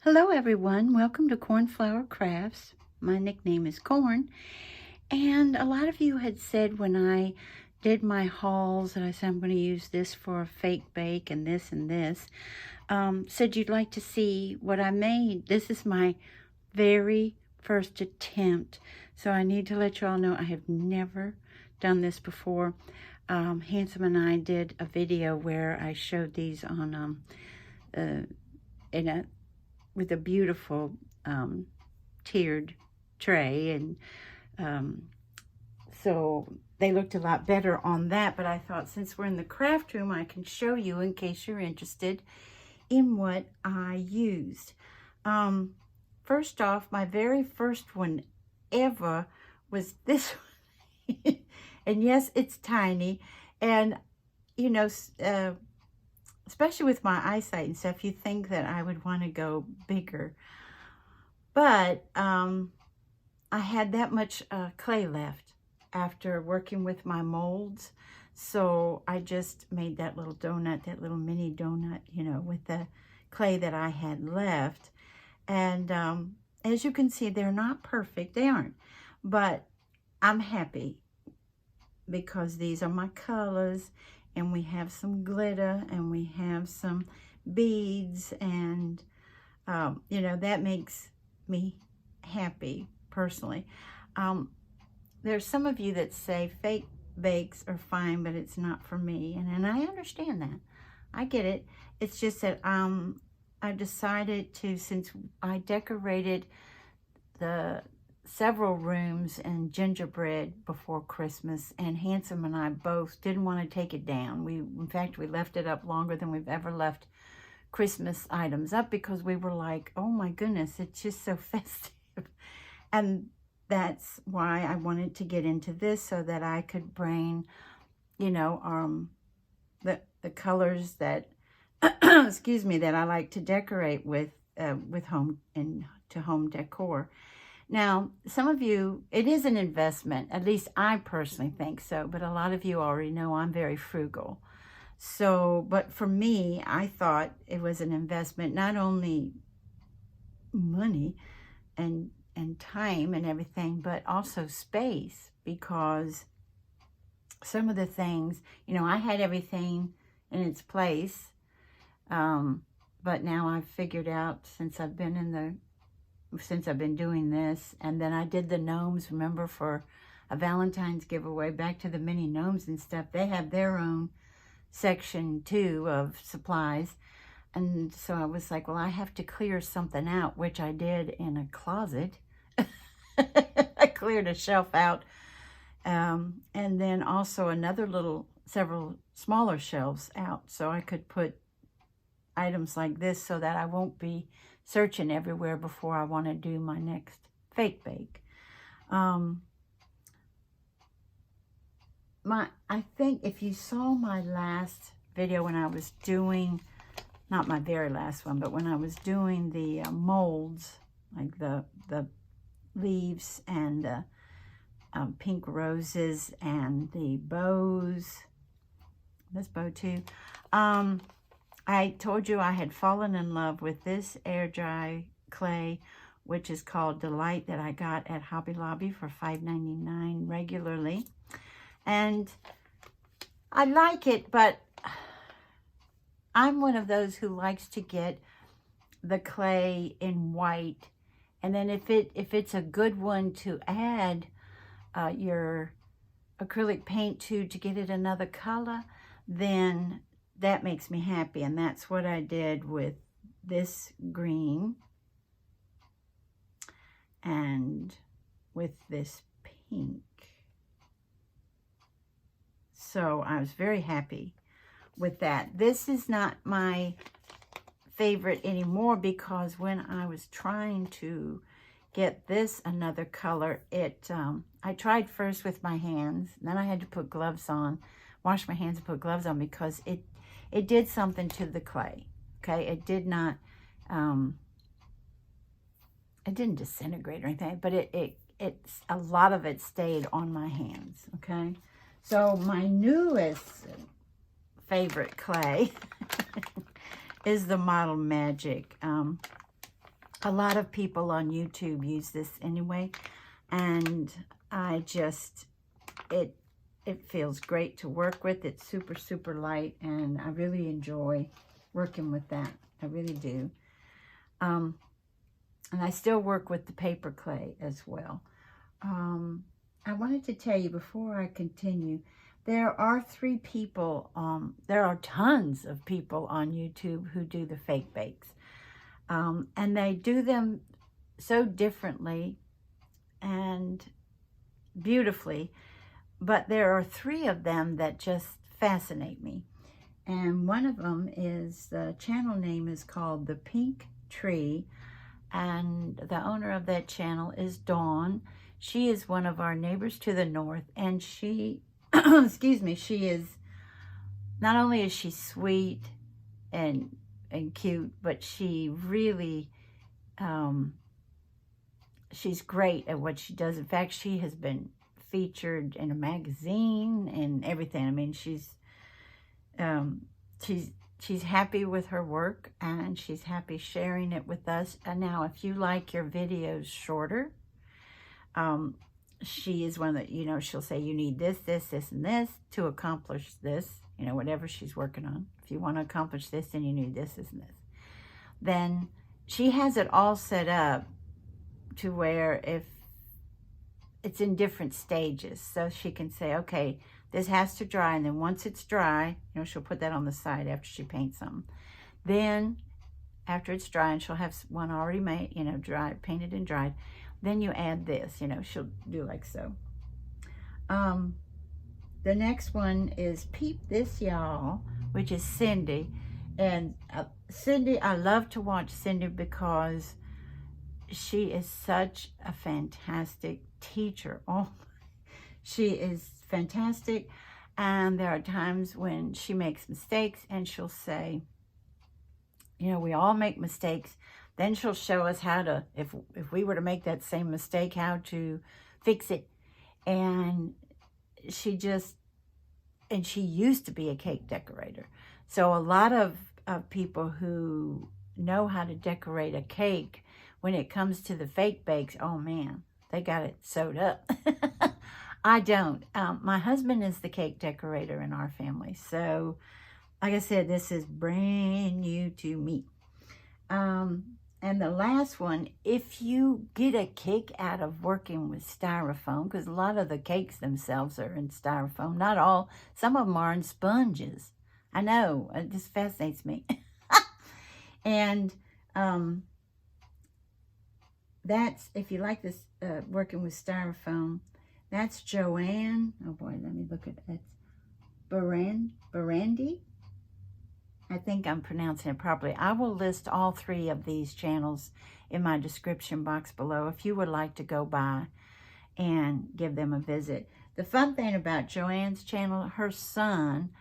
Hello everyone, welcome to Cornflower Crafts. My nickname is Corn, and a lot of you had said when I did my hauls that I said I'm going to use this for a fake bake and this, said you'd like to see what I made. This is my very first attempt, so I need to let you all know I have never done this before. Handsome and I did a video where I showed these on with a beautiful tiered tray, and so they looked a lot better on that, but I thought since we're in the craft room I can show you in case you're interested in what I used. First off, my very first one ever was this one. And yes, it's tiny, and you know, especially with my eyesight and stuff, you think that I would want to go bigger. But I had that much clay left after working with my molds. So I just made that little donut, that little mini donut, you know, with the clay that I had left. And as you can see, they're not perfect. They aren't. But I'm happy because these are my colors. And we have some glitter, and we have some beads, and you know, that makes me happy personally. There's some of you that say fake bakes are fine, but it's not for me, and I understand that. I get it. It's just that I decided to, since I decorated the several rooms in gingerbread before Christmas, and Handsome and I both didn't want to take it down. In fact, we left it up longer than we've ever left Christmas items up, because we were like, oh my goodness, it's just so festive. And that's why I wanted to get into this, so that I could bring, you know, the colors that excuse me, that I like to decorate with home and to home decor. Now, some of you, it is an investment. At least I personally think so. But a lot of you already know I'm very frugal. So, but for me, I thought it was an investment, not only money and time and everything, but also space. Because some of the things, you know, I had everything in its place. But now I've figured out, since I've been doing this, and then I did the gnomes, remember, for a Valentine's giveaway, back to the mini gnomes and stuff. They have their own section too of supplies, and so I was like, well, I have to clear something out, which I did in a closet. I cleared a shelf out, and then also several smaller shelves out, so I could put items like this, so that I won't be searching everywhere before I want to do my next fake bake. I think if you saw my last video when I was doing, not my very last one, but when I was doing the molds, like the leaves and the pink roses and the bows, this bow too, I told you I had fallen in love with this air dry clay, which is called Delight, that I got at Hobby Lobby for $5.99 regularly. And I like it, but I'm one of those who likes to get the clay in white. And then if it's a good one to add your acrylic paint to get it another color, then that makes me happy. And that's what I did with this green and with this pink. So I was very happy with that. This is not my favorite anymore, because when I was trying to get this another color, I tried first with my hands, then I had to put gloves on, wash my hands and put gloves on, because it did something to the clay. Okay, it did not, it didn't disintegrate or anything, but it's a lot of it stayed on my hands. Okay, so my newest favorite clay is the Model Magic a lot of people on YouTube use this anyway, and I just, it feels great to work with. It's super, super light, and I really enjoy working with that. I really do. And I still work with the paper clay as well. I wanted to tell you before I continue, there are 3 people, there are tons of people on YouTube who do the fake bakes. And they do them so differently and beautifully, but there are 3 of them that just fascinate me. And one of them is, the channel name is called The Pink Tree, and the owner of that channel is Dawn. She is one of our neighbors to the north, and she, excuse me, she is, not only is she sweet and cute, but she really, she's great at what she does. In fact, she has been featured in a magazine and everything. I mean, she's happy with her work, and she's happy sharing it with us. And now, if you like your videos shorter, she is one that, you know, she'll say you need this, this, this, and this to accomplish this, you know, whatever she's working on. If you want to accomplish this, then you need this, this, and this. Then she has it all set up to where if it's in different stages, so she can say, okay, this has to dry, and then once it's dry, you know, she'll put that on the side after she paints them. Then after it's dry, and she'll have one already made, you know, dried, painted and dried, then you add this, you know, she'll do like so. The next one is Peep This Y'all, which is Cindy. And Cindy, I love to watch Cindy because she is such a fantastic teacher. Oh, she is fantastic. And there are times when she makes mistakes, and she'll say, you know, we all make mistakes. Then she'll show us how to, if we were to make that same mistake, how to fix it. And she just, and she used to be a cake decorator. So a lot of people who know how to decorate a cake, when it comes to the fake bakes, oh man, they got it sewed up. I don't. My husband is the cake decorator in our family. So like I said, this is brand new to me. And the last one, if you get a kick out of working with styrofoam, because a lot of the cakes themselves are in styrofoam, not all, some of them are in sponges. I know, it just fascinates me. And that's, if you like this, working with styrofoam, that's Joanne. Oh boy, let me look at it. Barandi. I think I'm pronouncing it properly. I will list all 3 of these channels in my description box below if you would like to go by and give them a visit. The fun thing about Joanne's channel, her son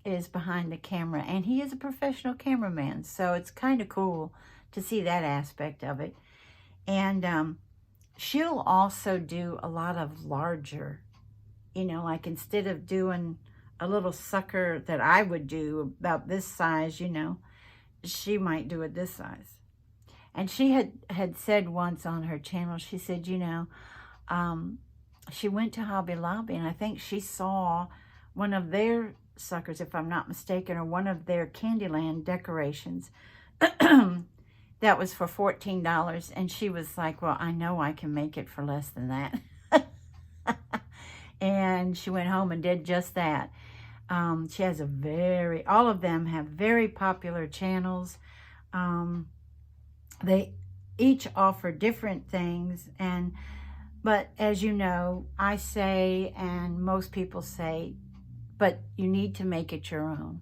is behind the camera, and he is a professional cameraman, so it's kind of cool to see that aspect of it. And she'll also do a lot of larger, you know, like instead of doing a little sucker that I would do about this size, you know, she might do it this size. And she had said once on her channel, she said, you know, she went to Hobby Lobby, and I think she saw one of their suckers, if I'm not mistaken, or one of their Candyland decorations that was for $14. And she was like, well, I know I can make it for less than that. And she went home and did just that. She has all of them have very popular channels. They each offer different things, but as you know, I say, and most people say, but you need to make it your own,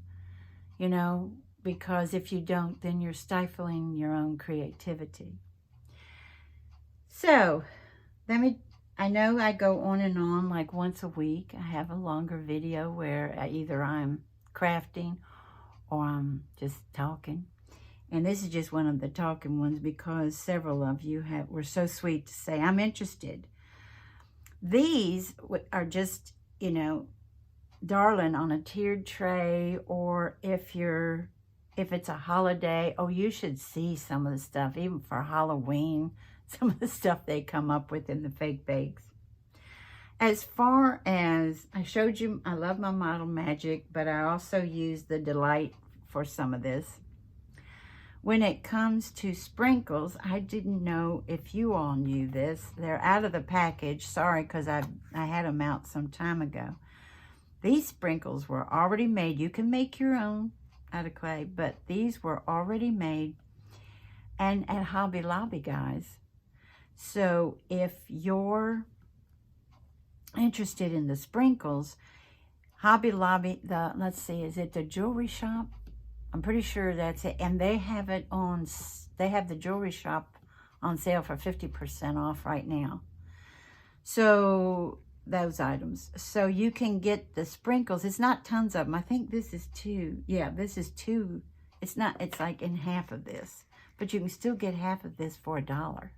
you know, because if you don't, then you're stifling your own creativity. So I know I go on and on like once a week. I have a longer video where either I'm crafting or I'm just talking. And this is just one of the talking ones because several of you were so sweet to say, I'm interested. These are just, you know, darling on a tiered tray, or if you're if it's a holiday, oh, you should see some of the stuff, even for Halloween, some of the stuff they come up with in the fake bakes. As far as, I showed you, I love my Model Magic, but I also use the Delight for some of this. When it comes to sprinkles, I didn't know if you all knew this. They're out of the package. Sorry, because I had them out some time ago. These sprinkles were already made. You can make your own out of clay, but these were already made and at Hobby Lobby, guys. So if you're interested in the sprinkles, Hobby Lobby, let's see, is it the jewelry shop? I'm pretty sure that's it. And they have it on, they have the jewelry shop on sale for 50% off right now. So those items. So you can get the sprinkles. It's not tons of them. I think this is 2. Yeah, this is 2. It's not, it's like in half of this. But you can still get half of this for $1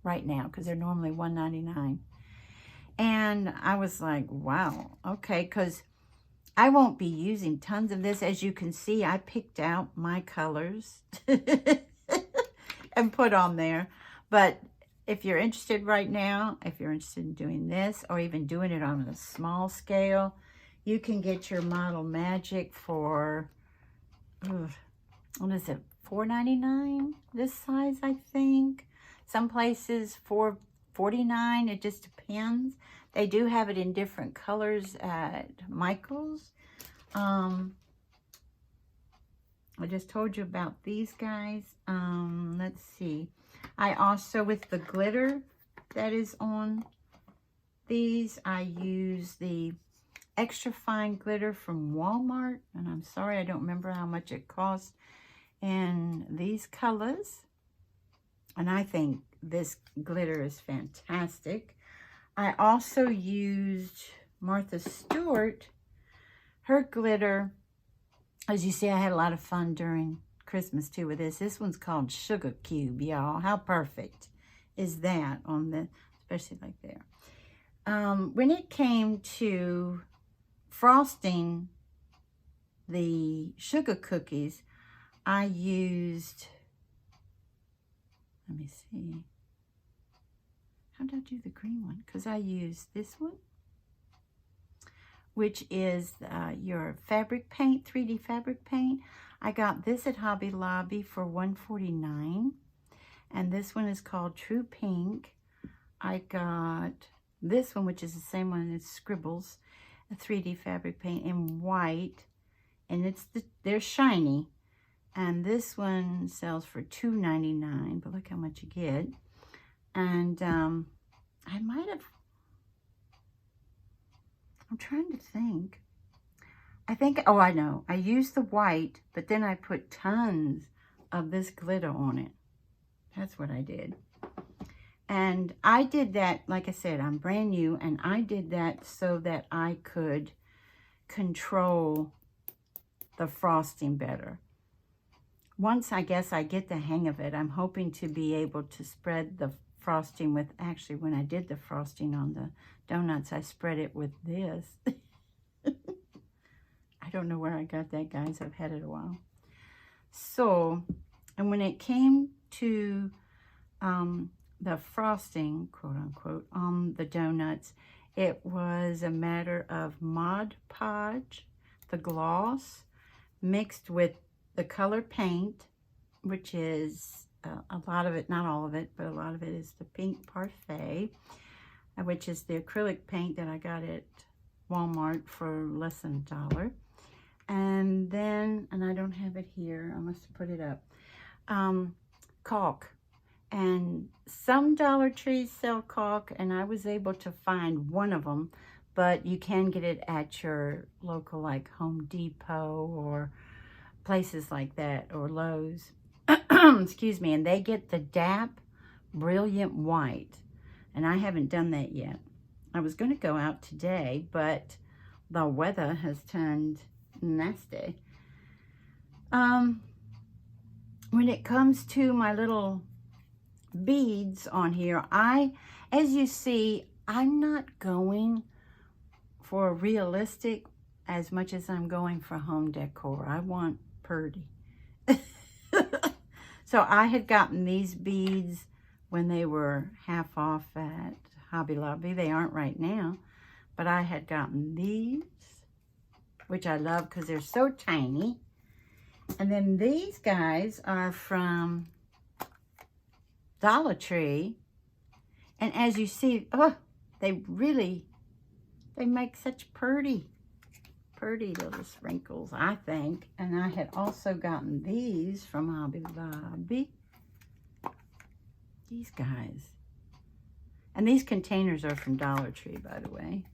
right now because they're normally $1.99. And I was like, wow, okay, because I won't be using tons of this. As you can see, I picked out my colors and put on there. But if you're interested right now, if you're interested in doing this or even doing it on a small scale, you can get your Model Magic for, what is it, $4.99? This size, I think. Some places $4.49. It just depends. They do have it in different colors at Michael's. I just told you about these guys. Let's see. I also, with the glitter that is on these, I use the extra fine glitter from Walmart. And I'm sorry, I don't remember how much it cost. And these colors. And I think this glitter is fantastic. I also used Martha Stewart, her glitter. As you see, I had a lot of fun during Christmas too with this. This one's called Sugar Cube, y'all. How perfect is that on the, especially like there. When it came to frosting the sugar cookies, I used, let me see. How did I do the green one? Because I used this one, which is your fabric paint, 3D fabric paint. I got this at Hobby Lobby for $1.49. And this one is called True Pink. I got this one, which is the same one as Scribbles, a 3D fabric paint in white. And they're shiny. And this one sells for $2.99, but look how much you get. And I might have, I'm trying to think. I think, oh, I know. I used the white, but then I put tons of this glitter on it. That's what I did. And I did that, like I said, I'm brand new, and I did that so that I could control the frosting better. Once, I guess, I get the hang of it, I'm hoping to be able to spread the frosting with, actually, when I did the frosting on the donuts, I spread it with this. I don't know where I got that, guys. I've had it a while. So, and when it came to the frosting, quote unquote, on the donuts, it was a matter of Mod Podge, the gloss, mixed with the color paint, which is a lot of it, not all of it, but a lot of it is the Pink Parfait, which is the acrylic paint that I got at Walmart for less than $1. And then, and I don't have it here, I must have put it up, caulk. And some Dollar Trees sell caulk, and I was able to find one of them, but you can get it at your local, like Home Depot or places like that, or Lowe's. Excuse me. And they get the DAP Brilliant White, and I haven't done that yet. I was going to go out today, but the weather has turned nasty. When it comes to my little beads on here, as you see, I'm not going for realistic as much as I'm going for home decor. I want pretty. So I had gotten these beads when they were half off at Hobby Lobby. They aren't right now, but I had gotten these, which I love because they're so tiny. And then these guys are from Dollar Tree. And as you see, oh, they make such pretty little sprinkles, I think. And I had also gotten these from Hobby Lobby. These guys. And these containers are from Dollar Tree, by the way.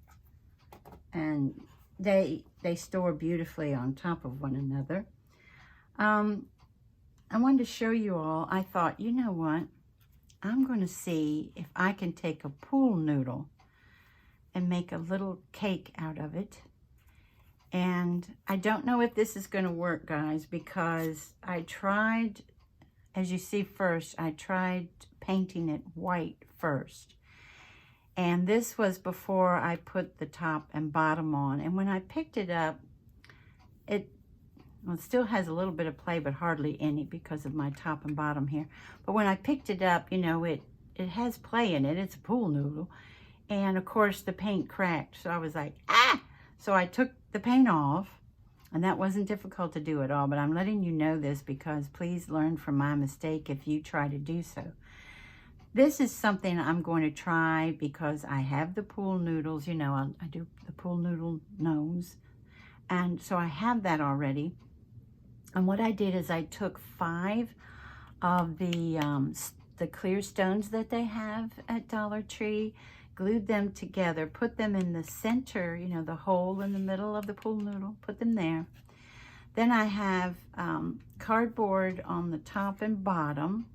And they store beautifully on top of one another. I wanted to show you all. I thought, you know what? I'm going to see if I can take a pool noodle and make a little cake out of it. And I don't know if this is going to work, guys, because I tried, as you see first, I tried painting it white first. And this was before I put the top and bottom on. And when I picked it up, it still has a little bit of play, but hardly any because of my top and bottom here. But when I picked it up, you know, it has play in it. It's a pool noodle. And of course the paint cracked. So I was like, ah! So I took the paint off, and that wasn't difficult to do at all. But I'm letting you know this because please learn from my mistake if you try to do so. This is something I'm going to try because I have the pool noodles. You know, I do the pool noodle nose. And so I have that already. And what I did is I took 5 of the clear stones that they have at Dollar Tree, glued them together, put them in the center, you know, the hole in the middle of the pool noodle, put them there. Then I have cardboard on the top and bottom.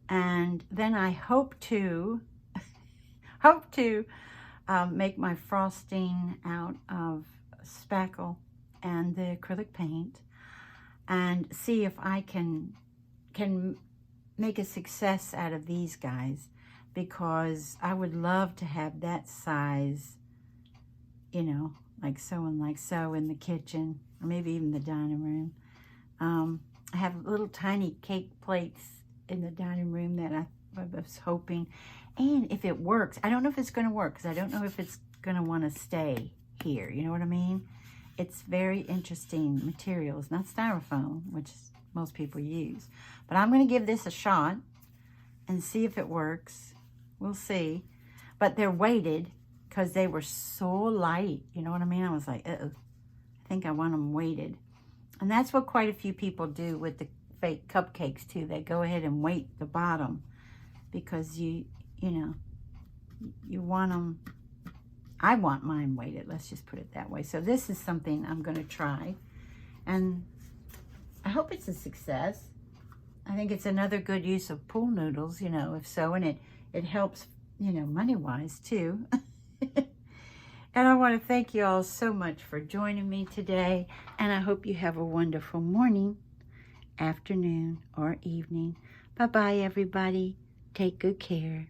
And then I hope to make my frosting out of spackle and the acrylic paint, and see if I can make a success out of these guys, because I would love to have that size, you know, like so and like so in the kitchen, or maybe even the dining room. I have little tiny cake plates in the dining room that I was hoping, and if it works, I don't know if it's going to work, because I don't know if it's going to want to stay here, you know what I mean? It's very interesting material. It's not styrofoam, which most people use. But I'm going to give this a shot and see if it works. We'll see. But they're weighted because they were so light. You know what I mean? I was like, uh-oh. I think I want them weighted. And that's what quite a few people do with the fake cupcakes too. They go ahead and weight the bottom because you know, you want them. I want mine weighted, let's just put it that way. So this is something I'm going to try, and I hope it's a success. I think it's another good use of pool noodles, you know, if so, and it helps, you know, money-wise too. And I want to thank you all so much for joining me today, and I hope you have a wonderful morning, afternoon, or evening. Bye-bye, everybody. Take good care.